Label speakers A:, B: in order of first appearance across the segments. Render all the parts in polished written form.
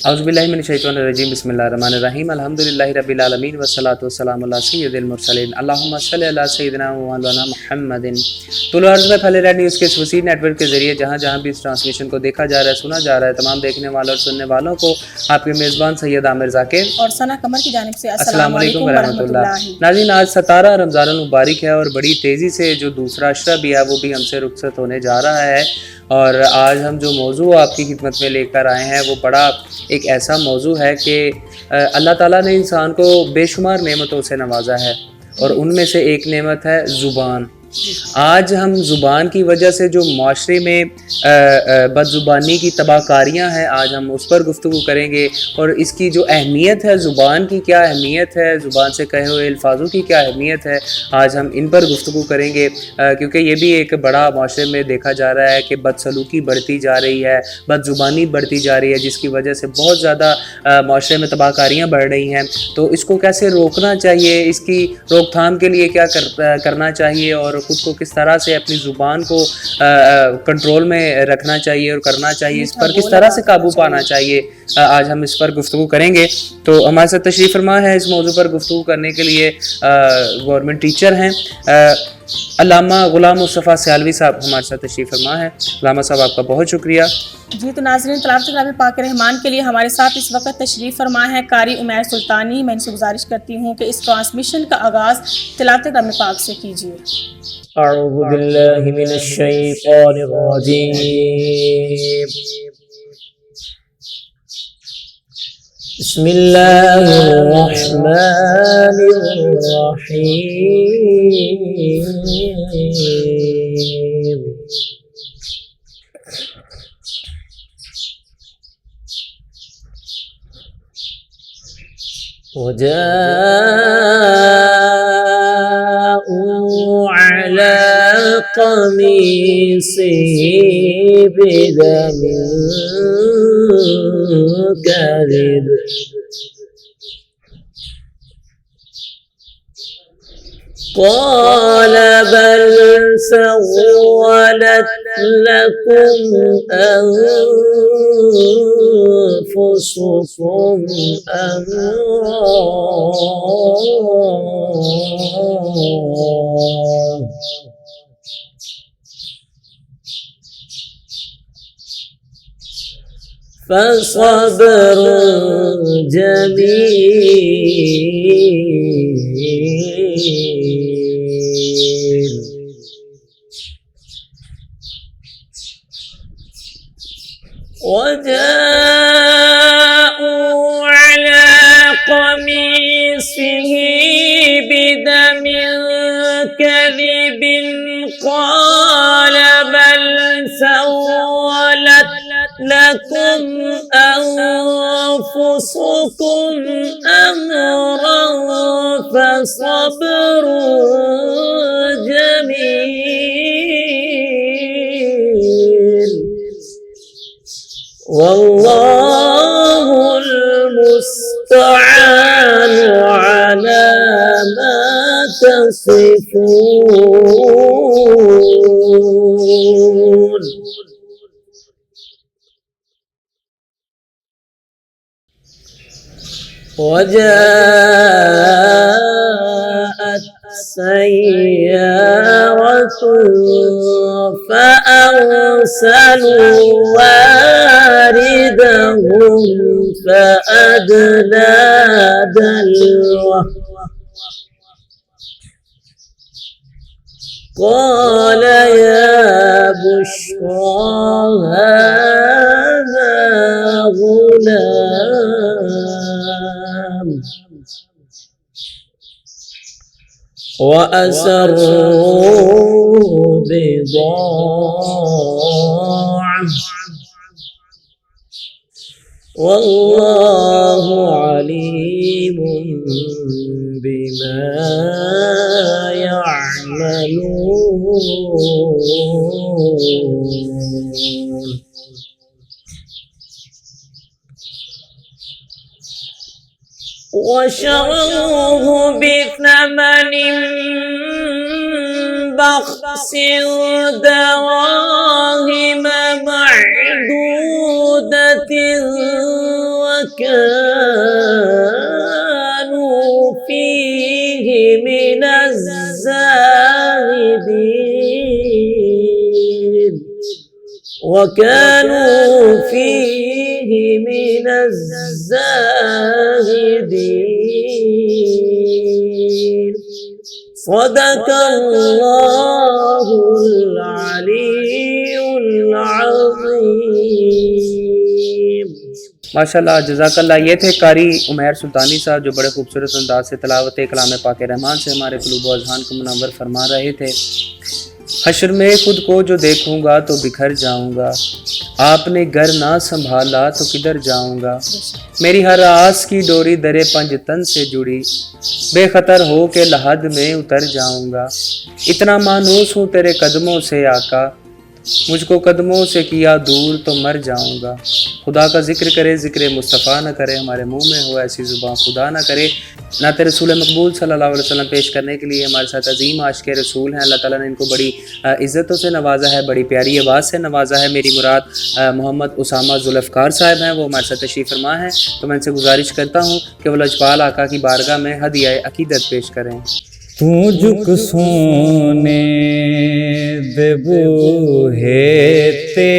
A: اعوذ باللہ من الشیطان الرجیم بسم اللہ الرحمن الرحیم الحمدللہ رب العالمین والصلاة والسلام علی سید المرسلین اللہم صلی علی سیدنا مولانا محمد۔ طول عرض میں پھیلے ریڈ نیوز کے اس وسیع نیٹ ورک کے ذریعے جہاں جہاں بھی اس ٹرانسمیشن کو دیکھا جا رہا ہے سنا جا رہا ہے، تمام دیکھنے والوں اور سننے والوں کو آپ کے میزبان سید عامر ذاکر
B: اور ثنا قمر کی جانب سے
A: السلام علیکم ورحمۃ اللہ۔ ناظرین، آج 17 رمضان المبارک ہے اور بڑی تیزی سے جو دوسرا عشرہ بھی ہے وہ بھی ہم سے رخصت ہونے جا رہا ہے، اور آج ہم جو موضوع آپ کی خدمت میں لے کر آئے ہیں وہ بڑا ایک ایسا موضوع ہے کہ اللہ تعالیٰ نے انسان کو بے شمار نعمتوں سے نوازا ہے، اور ان میں سے ایک نعمت ہے زبان۔ آج ہم زبان کی وجہ سے جو معاشرے میں بد زبانی کی تباہ کاریاں ہیں، آج ہم اس پر گفتگو کریں گے، اور اس کی جو اہمیت ہے، زبان کی کیا اہمیت ہے، زبان سے کہے ہوئے الفاظوں کی کیا اہمیت ہے، آج ہم ان پر گفتگو کریں گے، کیونکہ یہ بھی ایک بڑا معاشرے میں دیکھا جا رہا ہے کہ بد سلوکی بڑھتی جا رہی ہے، بد زبانی بڑھتی جا رہی ہے، جس کی وجہ سے بہت زیادہ معاشرے میں تباہ کاریاں بڑھ رہی ہیں۔ تو اس کو کیسے روکنا چاہیے، اس کی روک تھام کے لیے کیا کرنا چاہیے، اور خود کو کس طرح سے اپنی زبان کو کنٹرول میں رکھنا چاہیے اور کرنا چاہیے، اس پر کس طرح سے قابو پانا چاہیے، آج ہم اس پر گفتگو کریں گے۔ تو ہمارے ساتھ تشریف فرما ہے اس موضوع پر گفتگو کرنے کے لیے گورنمنٹ ٹیچر ہیں علامہ غلام مصطفیٰ سیالوی صاحب ہمارے ساتھ تشریف فرما ہے۔ علامہ صاحب آپ کا بہت شکریہ۔
B: جی، تو ناظرین، تلاوت کلام پاک رحمان کے لیے ہمارے ساتھ اس وقت تشریف فرما ہے قاری عمیر سلطانی۔ میں ان سے گزارش کرتی ہوں کہ اس ٹرانسمیشن کا آغاز تلاوت کلام پاک سے کیجیے۔
C: اعوذ باللہ من الشیطان الرجیم، بسم اللہ الرحمن الرحیم۔ وجاءوا على قميصه بدم كذب قال بل سولت لكم أنفسكم أمرا فصبر جميل وجاءوا على قميصه بدم كذب قال بل سولت لكم أنفسكم أمرا فصبر جميل والله المستعان على ما تصفون۔ وجاءت سيارة فأرسلوا واردهم فأدلى دلوه قال يا بشرى هذا غلام وأسروه بضاعة والله عليم بما يعملون۔ وشروه بثمن بخس دراهم معدودة وكانوا فيه من الزاهدين وكانوا فيه من الزاهدين صدق الله العلي العظيم.
A: ماشاءاللہ جزاک اللہ. یہ تھے قاری عمیر سلطانی صاحب جو بڑے خوبصورت انداز سے تلاوت کلام پاک رحمان سے ہمارے قلوب و اذہان کو منور فرما رہے تھے. حشر میں خود کو جو دیکھوں گا تو بکھر جاؤں گا، آپ نے گر نہ سنبھالا تو کدھر جاؤں گا. میری ہر آس کی ڈوری درے پنج تن سے جڑی، بے خطر ہو کے لحد میں اتر جاؤں گا. اتنا مانوس ہوں تیرے قدموں سے آقا، مجھ کو قدموں سے کیا دور تو مر جاؤں گا. خدا کا ذکر کرے ذکر مصطفیٰ نہ کرے، ہمارے منہ میں ہو ایسی زبان خدا نہ کرے. نعت رسول مقبول صلی اللہ علیہ وسلم پیش کرنے کے لیے ہمارے ساتھ عظیم عاشق رسول ہیں. اللہ تعالیٰ نے ان کو بڑی عزتوں سے نوازا ہے، بڑی پیاری آواز سے نوازا ہے. میری مراد محمد اسامہ ذوالفقار صاحب ہیں، وہ ہمارے ساتھ تشریف فرما ہیں. تو میں ان سے گزارش کرتا ہوں کہ وہ لجپال آقا کی بارگاہ میں ہدیہ عقیدت پیش کریں.
D: تو جھک سونے دے بوہے تے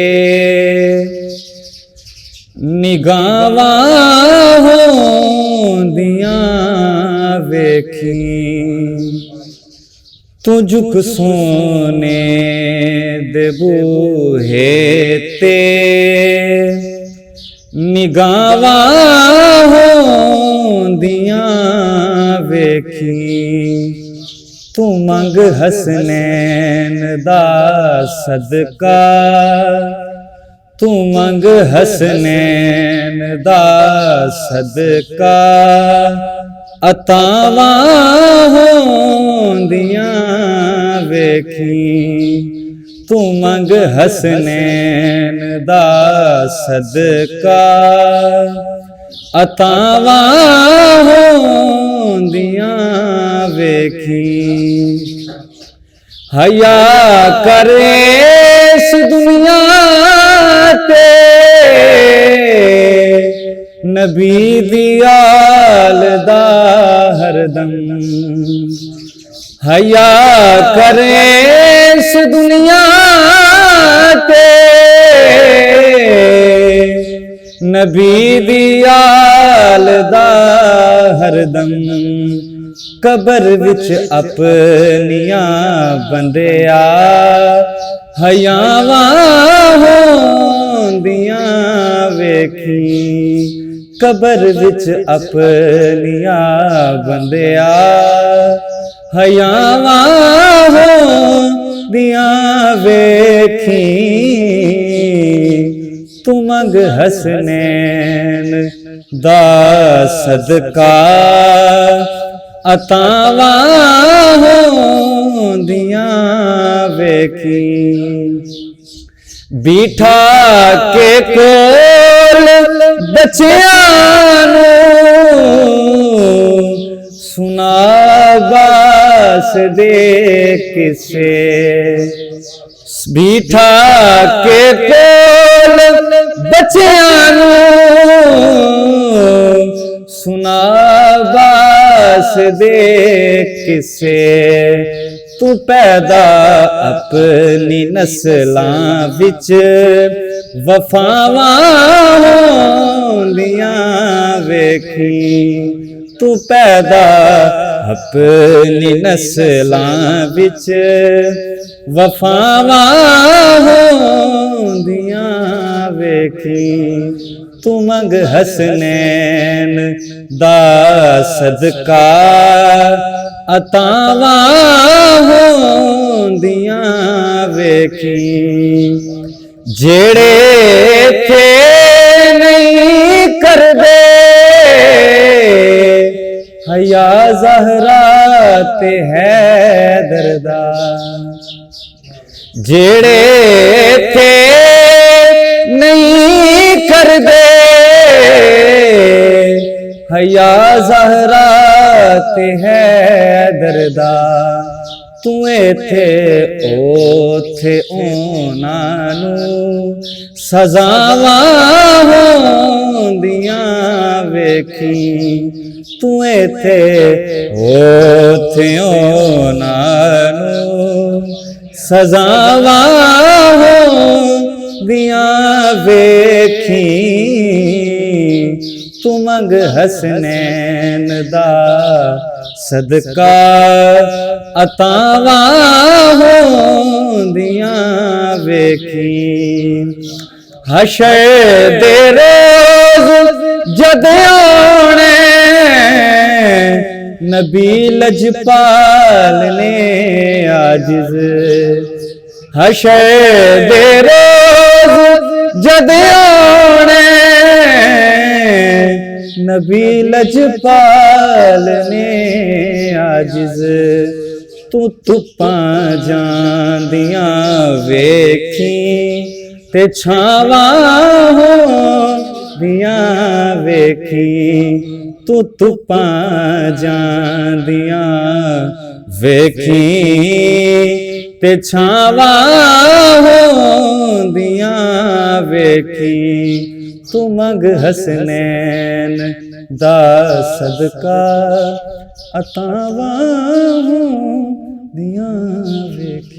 D: نگاواں ہوندیاں ویکھی، تو جھک سونے دے بوہے تے نگاواں ہوندیاں ویکھی، تو منگ حسنین دا صدقہ، تو منگ حسنین دا صدقہ، عطاواں ہوندیاں ویکھی، تو منگ حسنین دا صدقہ، عطاواں ہوندیاں ویکھی. حیا کرے اس دنیا تے نبی دی آل دا ہر دم، حیا کرے اس دنیا تے نبی دی آل دا ہر دم. قبر وچ اپنیاں بندیا حیاواں ہوندیاں ویکھی، قبر وچ اپنیاں بندیا حیاواں ہوندیاں ویکھی، تو منگ حسنین دا صدقہ، عطاواں ہوندیاں ویکھی. بیٹھا کے کول بچیاں نوں سنا باس دے کسے، بیٹھا کے کول بچیاں نوں سنا باس دے کسے، تو پیدا اپنی نسلاں وچ وفاواں ہوندیاں ویکھی، تو پیدا اپنی نسلاں وچ وفاواں ہوندیاں ویکھی، تو منگ حسنین دا صدقہ، عطاواں ہوندیاں ویکھی. جیڑے تھے نہیں کردے حیا زہرا تے حیدر دا، جیڑے تھے نہیں کردے حیا زہرا تے حیدر دا، تو ایتھے اوتھے انہاں نوں سزاواں ہوندیاں ਵੇਖੀ ਤੂੰ ਇੱਥੇ ਉੱਥਿਓਂ ਨਾਨੂੰ ਸਜ਼ਾਵਾਂ ਹੁੰਦੀਆਂ ਵੇਖੀ ਤੂੰ ਮੰਗ ਹਸਨੈਨ ਦਾ ਸਦਕਾ ਅਤਾਵਾਂ ਹੁੰਦੀਆਂ ਵੇਖੀ ਹਸ਼ਰ ਦੇ ਰੋਜ਼ ਜਦ ਆਉਣੇ ਨਬੀ ਲਜਪਾਲ ਨੇ ਆਜਿਜ਼ ਹਸ਼ਰ ਦੇ ਰੋਜ਼ ਜਦ ਆਉਣੇ ਨਬੀ ਲਜਪਾਲ ਨੇ ਆਜਿਜ਼ ਤੂੰ ਧੁੱਪਾਂ ਜਾਂਦੀਆਂ ਵੇਖੀ ਤੇ ਛਾਵਾਂ ਹੁੰਦੀਆਂ ਵੇਖੀ ਤੂੰ ਧੁੱਪਾਂ ਜਾਂਦੀਆਂ ਵੇਖੀ ਤੇ ਛਾਵਾਂ ਹੁੰਦੀਆਂ ਵੇਖੀ ਤੂੰ ਮੰਗ ਹਸਨੈਨ ਦਾ ਸਦਕਾ ਅਤਾਵਾਂ ਹੁੰਦੀਆਂ ਵੇਖੀ।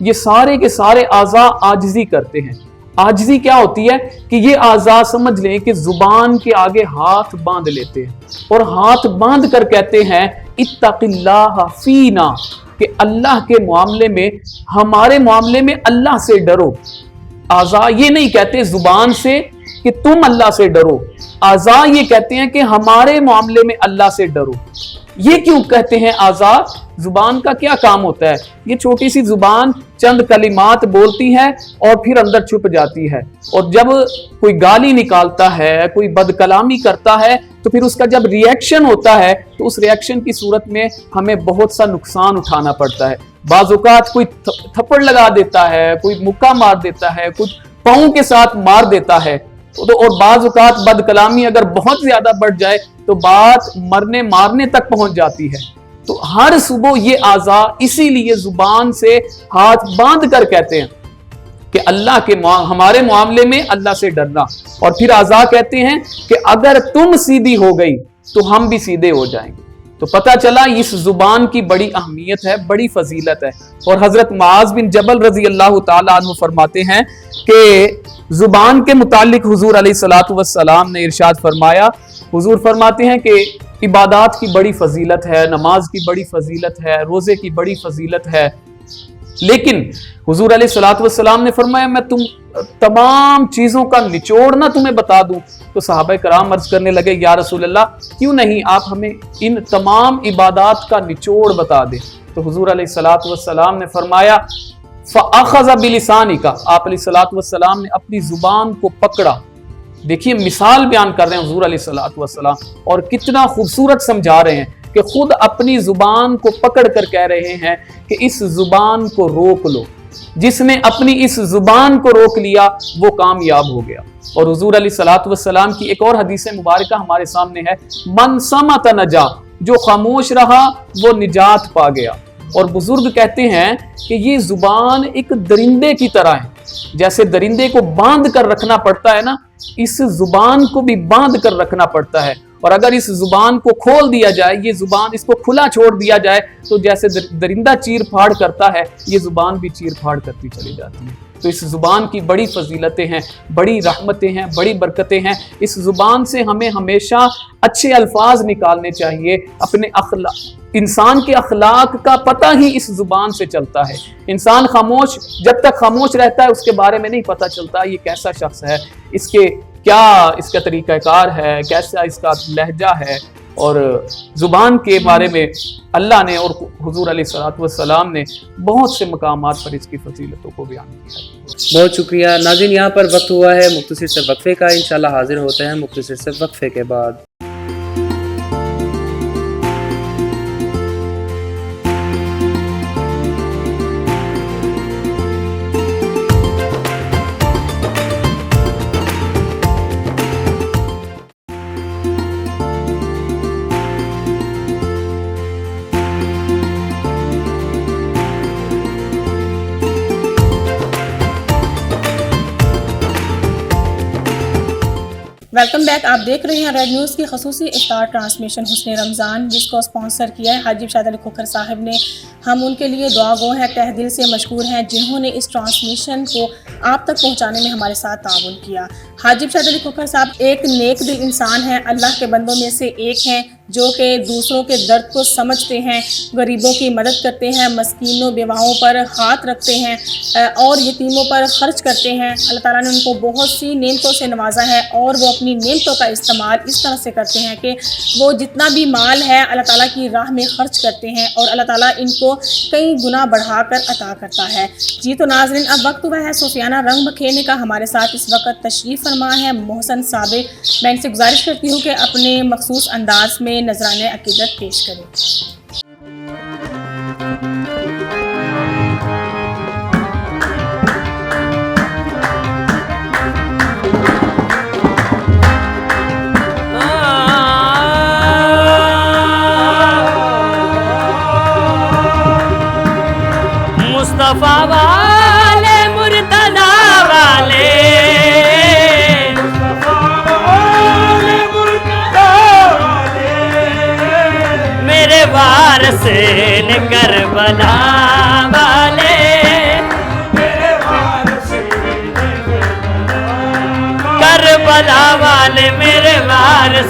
E: یہ سارے کے سارے اعضاء عاجزی کرتے ہیں. عاجزی کیا ہوتی ہے کہ یہ اعضاء سمجھ لیں کہ زبان کے آگے ہاتھ باندھ لیتے ہیں اور ہاتھ باندھ کر کہتے ہیں اتق اللہ فینا، کہ اللہ کے معاملے میں، ہمارے معاملے میں اللہ سے ڈرو. اعضاء یہ نہیں کہتے زبان سے کہ تم اللہ سے ڈرو، اعضاء یہ کہتے ہیں کہ ہمارے معاملے میں اللہ سے ڈرو. یہ کیوں کہتے ہیں اعضاء؟ زبان کا کیا کام ہوتا ہے؟ یہ چھوٹی سی زبان چند کلمات بولتی ہے اور پھر اندر چھپ جاتی ہے، اور جب کوئی گالی نکالتا ہے، کوئی بد کلامی کرتا ہے، تو پھر اس کا جب ریئیکشن ہوتا ہے تو اس ریئیکشن کی صورت میں ہمیں بہت سا نقصان اٹھانا پڑتا ہے. بعض اوقات کوئی تھپڑ لگا دیتا ہے، کوئی مکہ مار دیتا ہے، کچھ پاؤں کے ساتھ مار دیتا ہے، اور بعض اوقات بد کلامی اگر بہت زیادہ بڑھ جائے تو بات مرنے مارنے تک پہنچ جاتی ہے. تو ہر صبح یہ اعضاء اسی لیے زبان سے ہاتھ باندھ کر کہتے ہیں کہ اللہ کے ہمارے معاملے میں اللہ سے ڈرنا. اور پھر اعضاء کہتے ہیں کہ اگر تم سیدھی ہو گئی تو ہم بھی سیدھے ہو جائیں گے. تو پتہ چلا اس زبان کی بڑی اہمیت ہے، بڑی فضیلت ہے. اور حضرت معاذ بن جبل رضی اللہ تعالی عنہ فرماتے ہیں کہ زبان کے متعلق حضور علیہ الصلوۃ والسلام نے ارشاد فرمایا، حضور فرماتے ہیں کہ عبادات کی بڑی فضیلت ہے، نماز کی بڑی فضیلت ہے، روزے کی بڑی فضیلت ہے، لیکن حضور علیہ الصلوۃ والسلام نے فرمایا میں تمام چیزوں کا نچوڑ نہ تمہیں بتا دوں. تو صحابہ کرام عرض کرنے لگے یا رسول اللہ کیوں نہیں، آپ ہمیں ان تمام عبادات کا نچوڑ بتا دیں. تو حضور علیہ الصلوۃ والسلام نے فرمایا فَأَخَذَ بِلِسَانِكَ، آپ علیہ الصلوۃ والسلام نے اپنی زبان کو پکڑا. دیکھیے مثال بیان کر رہے ہیں حضور علیہ الصلوۃ والسلام، اور کتنا خوبصورت سمجھا رہے ہیں کہ خود اپنی زبان کو پکڑ کر کہہ رہے ہیں کہ اس زبان کو روک لو. جس نے اپنی اس زبان کو روک لیا وہ کامیاب ہو گیا. اور حضور علیہ الصلوۃ والسلام کی ایک اور حدیث مبارکہ ہمارے سامنے ہے، من صمت نجا، جو خاموش رہا وہ نجات پا گیا. اور بزرگ کہتے ہیں کہ یہ زبان ایک درندے کی طرح ہے، جیسے درندے کو باندھ کر رکھنا پڑتا ہے نا، اس زبان کو بھی باندھ کر رکھنا پڑتا ہے. اور اگر اس زبان کو کھول دیا جائے، یہ زبان اس کو کھلا چھوڑ دیا جائے، تو جیسے درندہ چیر پھاڑ کرتا ہے، یہ زبان بھی چیر پھاڑ کرتی چلی جاتی ہے. تو اس زبان کی بڑی فضیلتیں ہیں، بڑی رحمتیں ہیں، بڑی برکتیں ہیں. اس زبان سے ہمیں ہمیشہ اچھے الفاظ نکالنے چاہیے. اپنے انسان کے اخلاق کا پتہ ہی اس زبان سے چلتا ہے. انسان خاموش، جب تک خاموش رہتا ہے اس کے بارے میں نہیں پتہ چلتا یہ کیسا شخص ہے، اس کے کیا اس کا طریقہ کار ہے، کیسا اس کا لہجہ ہے. اور زبان کے بارے میں اللہ نے اور حضور علیہ الصلوۃ والسلام نے بہت سے مقامات پر اس کی فضیلتوں کو بیان کیا ہے.
A: بہت شکریہ ناظرین. یہاں پر وقت ہوا ہے مختصر سے وقفے کا، انشاءاللہ حاضر ہوتے ہیں مختصر سے وقفے کے بعد.
B: Welcome back. آپ دیکھ رہے ہیں ریڈ نیوز کی خصوصی افطار ٹرانسمیشن حسن رمضان، جس کو اسپانسر کیا ہے حاجی شاہد علی کھوکھر صاحب نے. ہم ان کے لیے دعا گو ہیں، تہ دل سے مشکور ہیں جنہوں نے اس ٹرانسمیشن کو آپ تک پہنچانے میں ہمارے ساتھ تعاون کیا. حاجی شاہد علی کھوکھر صاحب ایک نیک دل انسان ہیں، اللہ کے بندوں میں سے ایک ہیں جو کہ دوسروں کے درد کو سمجھتے ہیں، غریبوں کی مدد کرتے ہیں، مسکینوں بیواؤں پر ہاتھ رکھتے ہیں اور یتیموں پر خرچ کرتے ہیں. اللہ تعالیٰ نے ان کو بہت سی نعمتوں سے نوازا ہے اور وہ اپنی نعمتوں کا استعمال اس طرح سے کرتے ہیں کہ وہ جتنا بھی مال ہے اللہ تعالیٰ کی راہ میں خرچ کرتے ہیں اور اللہ تعالیٰ ان کو کئی گنا بڑھا کر عطا کرتا ہے. جی تو ناظرین، اب وقت ہوا ہے صوفیانہ رنگ بکھیرنے کا. ہمارے ساتھ اس وقت تشریف فرما ہے محسن صابر. میں ان سے گزارش کرتی ہوں کہ اپنے مخصوص انداز میں نذرانہ عقیدت پیش کریں.
C: مصطفیٰ والے مرتضیٰ والے، میرے وارث کربلا والے،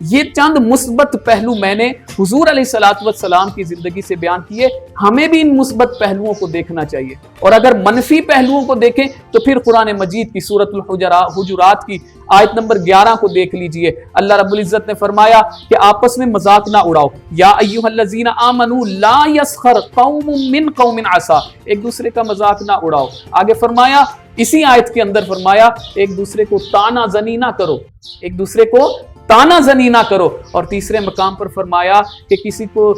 E: یہ چند مثبت پہلو میں نے حضور علیہ الصلوۃ والسلام کی زندگی سے بیان کیے. ہمیں بھی ان مثبت پہلوؤں کو دیکھنا چاہیے, اور اگر منفی پہلوؤں کو دیکھیں تو پھر قرآن مجید کی سورۃ الحجرات کی آیت نمبر 11 کو دیکھ لیجئے. اللہ رب العزت نے فرمایا کہ آپس میں مذاق نہ اڑاؤ. یا ایھا الذین آمنوا لا یسخر قوم من قوم عسى, ایک دوسرے کا مذاق نہ اڑاؤ. آگے فرمایا, اسی آیت کے اندر فرمایا, ایک دوسرے کو طعنہ زنی نہ کرو, ایک دوسرے کو طعنہ زنی نہ کرو. اور تیسرے مقام پر فرمایا کہ کسی کو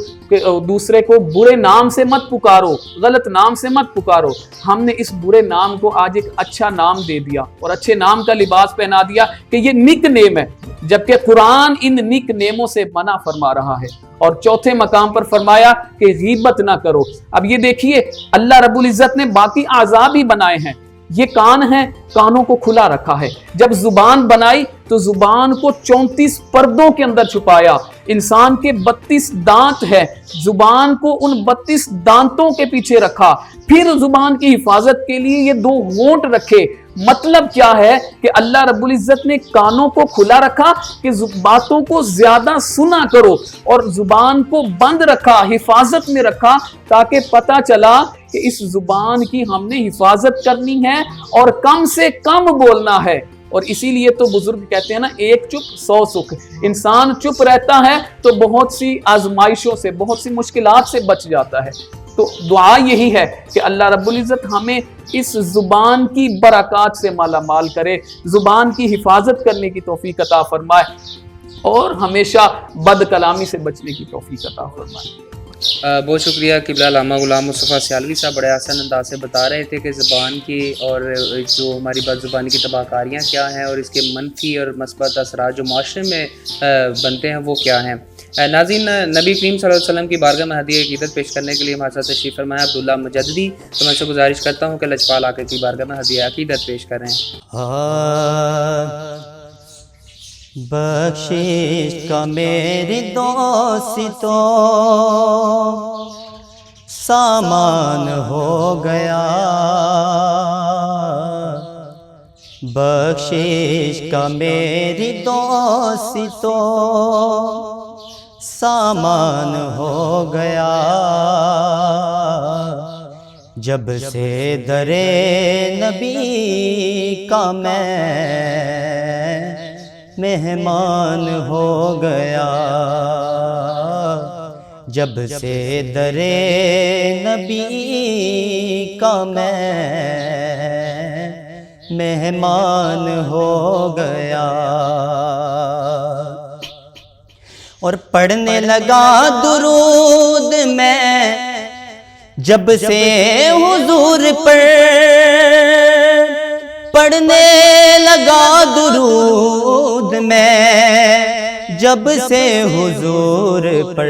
E: دوسرے کو برے نام سے مت پکارو, غلط نام سے مت پکارو. ہم نے اس برے نام کو آج ایک اچھا نام دے دیا اور اچھے نام کا لباس پہنا دیا کہ یہ نک نیم ہے, جبکہ قرآن ان نک نیموں سے منع فرما رہا ہے. اور چوتھے مقام پر فرمایا کہ غیبت نہ کرو. اب یہ دیکھیے, اللہ رب العزت نے باقی اعضاء بھی بنائے ہیں. یہ کان ہیں, کانوں کو کھلا رکھا ہے. جب زبان بنائی تو زبان کو 34 پردوں کے اندر چھپایا. انسان کے 32 دانت ہے, زبان کو ان 32 دانتوں کے پیچھے رکھا. پھر زبان کی حفاظت کے لیے یہ 2 ہونٹ رکھے. مطلب کیا ہے کہ اللہ رب العزت نے کانوں کو کھلا رکھا کہ باتوں کو زیادہ سنا کرو, اور زبان کو بند رکھا, حفاظت میں رکھا, تاکہ پتہ چلا کہ اس زبان کی ہم نے حفاظت کرنی ہے اور کم سے کم بولنا ہے. اور اسی لیے تو بزرگ کہتے ہیں نا, ایک چپ 100 سکھ. انسان چپ رہتا ہے تو بہت سی آزمائشوں سے, بہت سی مشکلات سے بچ جاتا ہے. تو دعا یہی ہے کہ اللہ رب العزت ہمیں اس زبان کی برکات سے مالا مال کرے, زبان کی حفاظت کرنے کی توفیق عطا فرمائے, اور ہمیشہ بد کلامی سے بچنے کی توفیق عطا فرمائے.
A: بہت شکریہ قبلہ علامہ غلام مصطفیٰ سیالوی صاحب, بڑے آسان انداز سے بتا رہے تھے کہ زبان کی اور جو ہماری بد زبانی کی تباہ کاریاں کیا ہیں, اور اس کے منفی اور مثبت اثرات جو معاشرے میں بنتے ہیں وہ کیا ہیں. ناظرین, نبی کریم صلی اللہ علیہ وسلم کی بارگاہ میں ہدیہ عقیدت پیش کرنے کے لیے ہمارے ساتھ تشریف فرمایا عبداللہ مجددی. تو میں سے گزارش کرتا ہوں کہ لجپال آقا کی بارگاہ میں ہدیہ عقیدت پیش کریں.
D: بخشش کا میری دوستو سامان ہو گیا, بخشش کا میری دوستو سامان ہو گیا. جب سے درے نبی کا میں مہمان ہو گیا, جب سے درے نبی کا میں مہمان ہو گیا. اور پڑھنے لگا درود میں جب سے حضور پر, پڑھنے لگا درود میں جب سے حضور پر,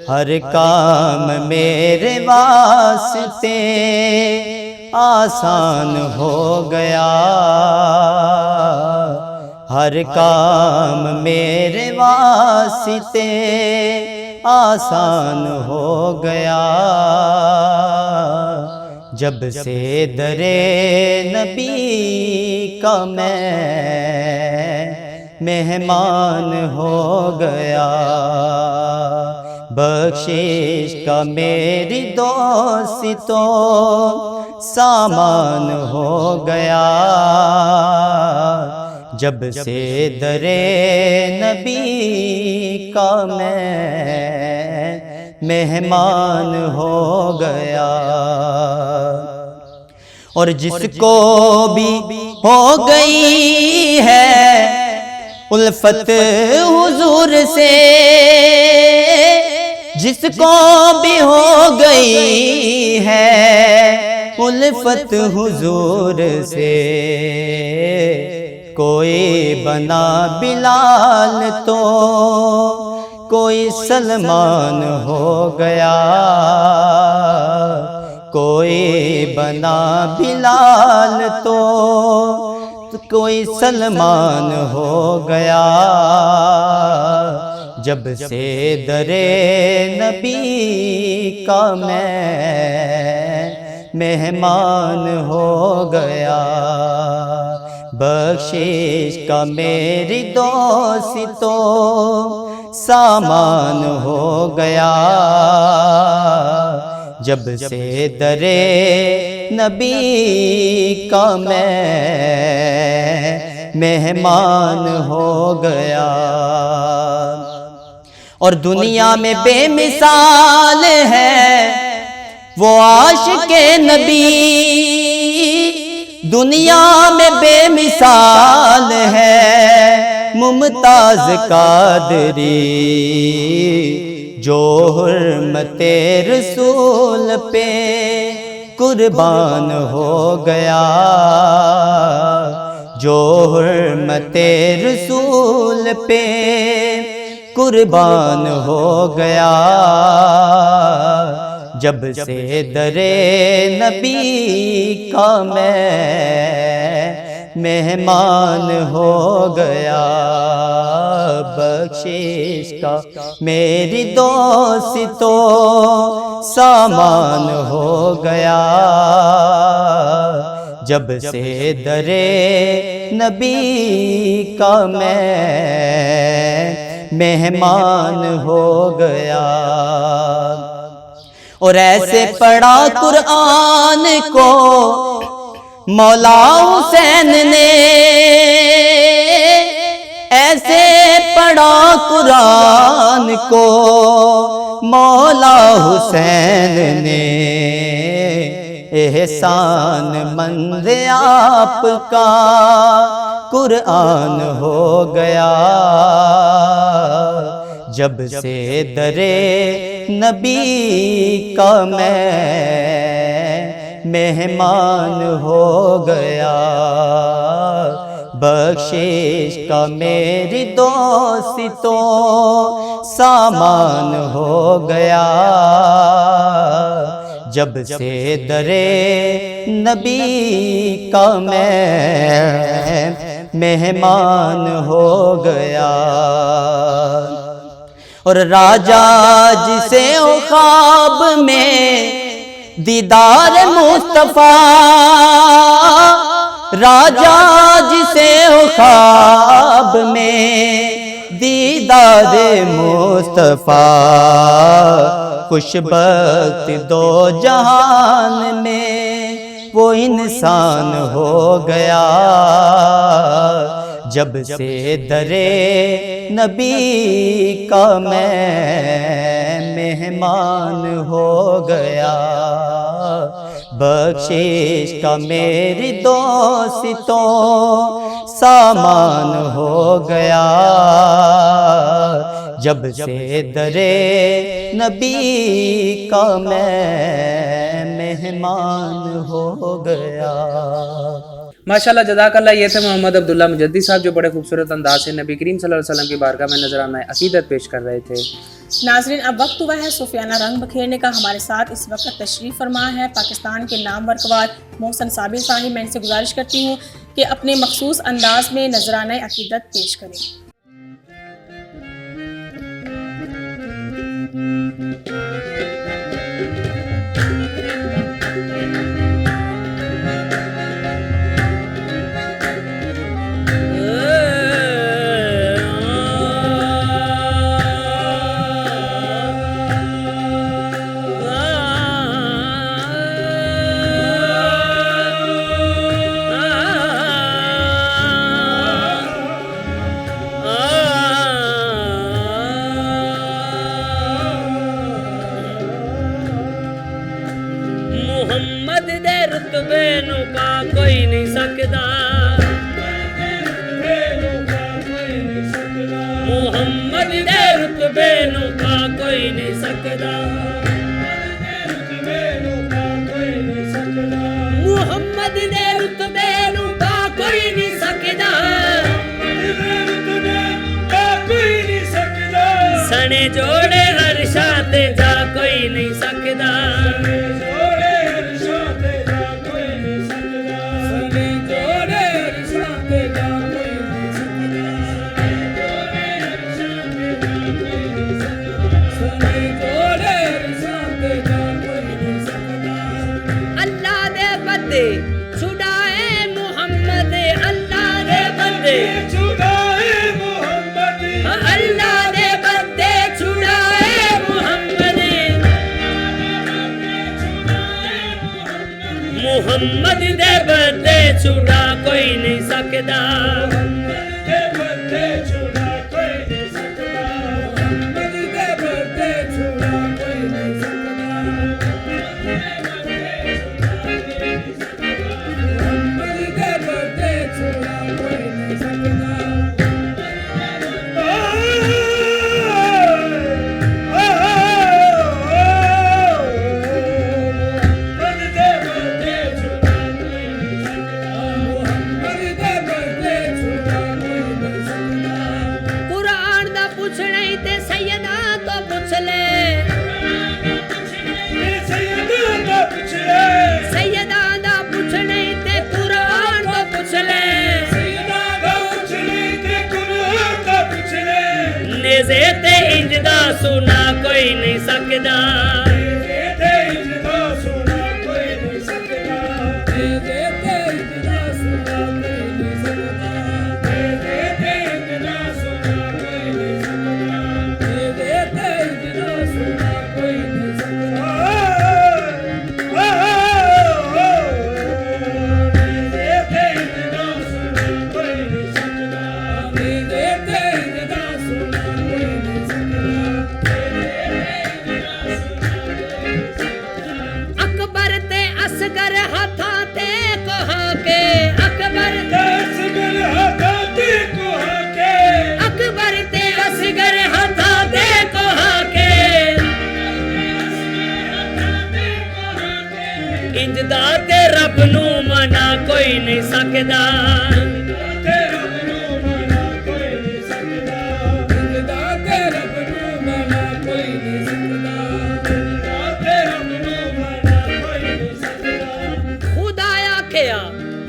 D: ہر کام میرے واسطے آسان ہو گیا, ہر کام میرے واسطے آسان ہو گیا. جب سے درے نبی کا میں مہمان ہو گیا, بخشش کا میری دوستو سامان ہو گیا. جب سے درے نبی کا میں مہمان ہو گیا. اور جس کو بھی ہو گئی ہے الفت حضور سے, جس کو بھی ہو گئی ہے الفت حضور سے, کوئی بنا بلال تو کوئی سلمان ہو گیا, کوئی بنا بلال تو کوئی سلمان ہو گیا. جب سے درے نبی کا میں مہمان ہو گیا, بخشش کا میری دوستو سامان ہو گیا، جب سے درے نبی کا میں مہمان ہو گیا۔ اور دنیا میں بے مثال ہے وہ عاشق نبی، دنیا میں بے مثال ہے ممتاز قادری، جو حرمت رسول پہ قربان ہو گیا، جو حرمت رسول پہ قربان ہو گیا، جب سے درے نبی کا میں مہمان ہو گیا، بخشش کا میری دوستو سامان ہو گیا، جب سے درے نبی کا میں مہمان ہو گیا۔ اور ایسے پڑھا قرآن کو مولا حسین نے، ایسے پڑھا قرآن کو مولا حسین نے، احسان مند آپ کا قرآن ہو گیا، جب سے درے نبی کا میں مہمان ہو گیا، بخشش کا میری دوستو سامان ہو گیا، جب سے درے نبی کا میں مہمان ہو گیا۔ اور راجا جسے خواب میں دیدار مصطفیٰ، راجا جسے خواب میں دیدار مصطفیٰ، خوش بخت دو جہان میں وہ انسان ہو گیا، جب سے درے نبی کا میں مہمان ہو گیا، بخشش کا میری دوستو سامان ہو گیا، جب سے درے نبی کا میں مہمان ہو گیا۔
A: ماشاءاللہ جزاک اللہ، یہ تھے محمد عبداللہ مجدی صاحب جو بڑے خوبصورت انداز سے نبی کریم صلی اللہ علیہ وسلم کی بارگاہ میں نذرانہ عقیدت پیش کر رہے تھے۔
B: ناظرین اب وقت ہوا ہے صوفیانہ رنگ بکھیرنے کا۔ ہمارے ساتھ اس وقت تشریف فرما ہے پاکستان کے نامور قوار محسن صابر صاحب۔ میں ان سے گزارش کرتی ہوں کہ اپنے مخصوص انداز میں نذرانہ عقیدت پیش کریں۔
C: محمد دے رتبے نو پا کوئی نہیں سکدا، محمد دے رتبے نو پا کوئی نہیں سکدا، محمد دے رتبے نو پا کوئی نہیں سکدا، سنے جوڑے ہر شاہ تے جا کوئی نہیں سکدا، چھڑائے محمد اللہ ਮੁਹੰਮਦ ਦੇ ਬਦਲੇ ਛੁਡਾ ਕੋਈ ਨਹੀਂ ਸਕਦਾ ਤੇ ਇੰਜ ਦਾ ਸੁਣਾ ਕੋਈ ਨਹੀਂ ਸਕਦਾ ਤੇ ਇੰਜ ਦਾ ਸੁਣਾ ਕੋਈ ਨਹੀਂ ਸਕਦਾ ਤੇ ਇੰਜ ਦਾ ਸੁਣਾ ਕੋਈ ਨਹੀਂ ਸਕਦਾ ਤੇ ਇੰਜ ਦਾ ਸੁਣਾ ਕੋਈ ਨਹੀਂ ਸਕਦਾ ਤੇ ਇੰਜ ਦਾ ਸੁਣਾ ਕੋਈ ਨਹੀਂ ਸਕਦਾ ਅਸਗਰ ਹੱਥਾਂ ਤੇ ਕੋਹ ਕੇ ਅਕਬਰ ਤੇ ਅਸਗਰ ਹੱਥਾਂ ਤੇ ਕੋਹ ਕੇ ਅਕਬਰ ਤੇ ਅਸਗਰ ਹੱਥਾਂ ਤੇ ਕੋਹ ਕੇ ਇੰਜ ਦਾ ਤੇ ਰੱਬ ਨੂੰ ਮਨਾ ਕੋਈ ਨਹੀਂ ਸਕਦਾ ਤੇ ਰੱਬ ਨੂੰ ਮਨਾ ਕੋਈ ਨਹੀਂ ਸਕਦਾ ਇੰਜ ਦਾ ਤੇ ਰੱਬ ਨੂੰ ਮਨਾ ਕੋਈ ਨਹੀਂ ਸਕਦਾ